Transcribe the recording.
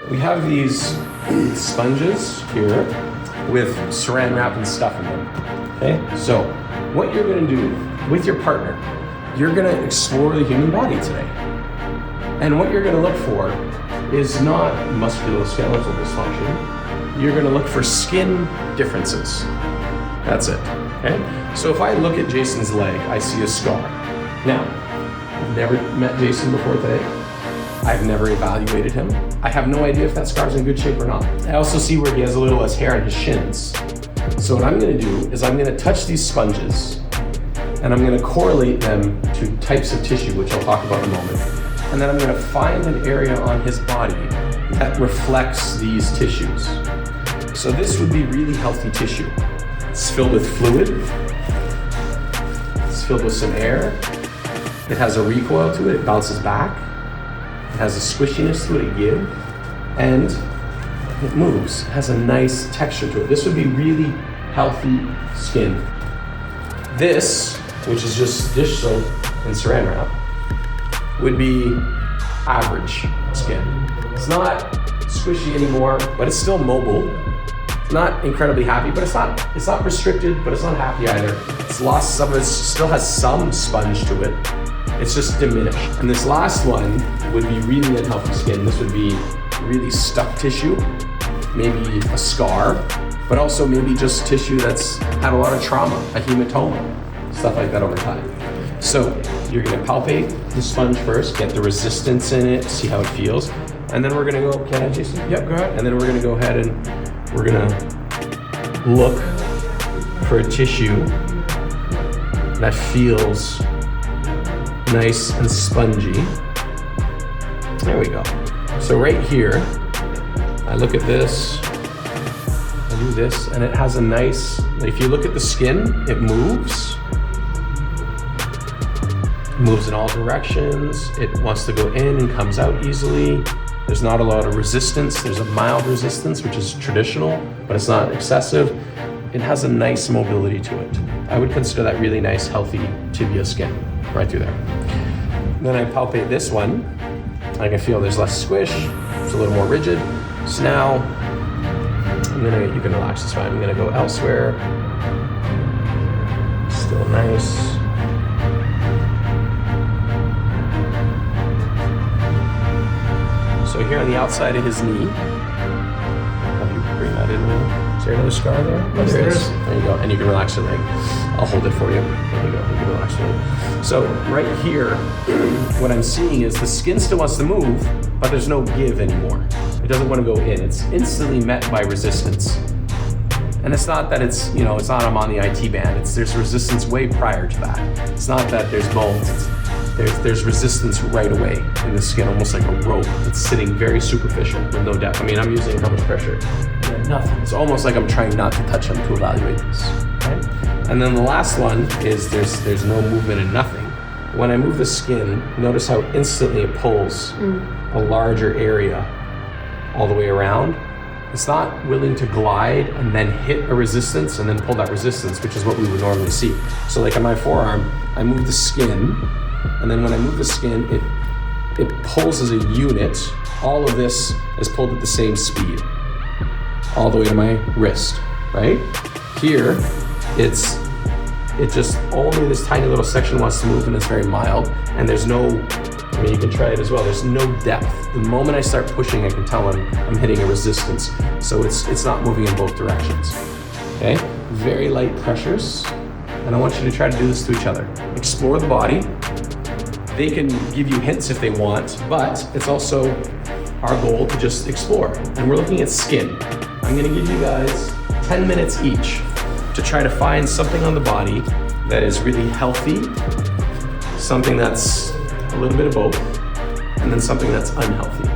We have these sponges here with saran wrap and stuff in them, okay? So what you're gonna do with your partner, you're gonna explore the human body today. And what you're gonna look for is not musculoskeletal dysfunction. You're gonna look for skin differences. That's it, okay? So if I look at Jason's leg, I see a scar. Now, I've never met Jason before today. I've never evaluated him. I have no idea if that scar's in good shape or not. I also see where he has a little less hair on his shins. So what I'm gonna do is I'm gonna touch these sponges and I'm gonna correlate them to types of tissue, which I'll talk about in a moment. And then I'm gonna find an area on his body that reflects these tissues. So this would be really healthy tissue. It's filled with fluid. It's filled with some air. It has a recoil to it, it bounces back. It has a squishiness to it, a give, and it moves. It has a nice texture to it. This would be really healthy skin. This, which is just dish soap and saran wrap, would be average skin. It's not squishy anymore, but it's still mobile. It's not incredibly happy, but it's not restricted, but it's not happy either. It's lost some of it, still has some sponge to it. It's just diminished. And this last one would be really unhealthy skin. This would be really stuck tissue, maybe a scar, but also maybe just tissue that's had a lot of trauma, a hematoma, stuff like that over time. So you're gonna palpate the sponge first, get the resistance in it, see how it feels. And then we're gonna go, can I, Jason? Yep, go ahead. And then we're gonna go ahead and we're gonna look for a tissue that feels nice and spongy. There we go. So right here, I look at this, I do this, and it has a nice, if you look at the skin, it moves. It moves in all directions. It wants to go in and comes out easily. There's not a lot of resistance. There's a mild resistance, which is traditional, but it's not excessive. It has a nice mobility to it. I would consider that really nice, healthy tibia skin right through there. Then I palpate this one. I can feel there's less squish. It's a little more rigid. So now, you can relax this one. I'm gonna go elsewhere. Still nice. So here on the outside of his knee, have you bring that in there? Is there another scar there? Yes, there is. There you go, and you can relax your leg. I'll hold it for you. There you go, you can relax your leg. So right here, what I'm seeing is the skin still wants to move, but there's no give anymore. It doesn't want to go in. It's instantly met by resistance. And it's not that it's not I'm on the IT band. There's resistance way prior to that. It's not that there's bones. There's resistance right away in the skin, almost like a rope. It's sitting very superficial with no depth. I mean, I'm using how much pressure? Yeah, nothing. It's almost like I'm trying not to touch them to evaluate this, right? And then the last one is there's no movement and nothing. When I move the skin, notice how instantly it pulls a larger area all the way around. It's not willing to glide and then hit a resistance and then pull that resistance, which is what we would normally see. So like on my forearm, I move the skin, and then when I move the skin, it pulls as a unit. All of this is pulled at the same speed, all the way to my wrist, right? Here, it's just only this tiny little section wants to move, and it's very mild, and there's no, I mean, you can try it as well, there's no depth. The moment I start pushing, I can tell I'm hitting a resistance, so it's not moving in both directions, okay? Very light pressures, and I want you to try to do this to each other. Explore the body. They can give you hints if they want, but it's also our goal to just explore, and we're looking at skin. I'm gonna give you guys 10 minutes each to try to find something on the body that is really healthy, something that's a little bit of both, and then something that's unhealthy.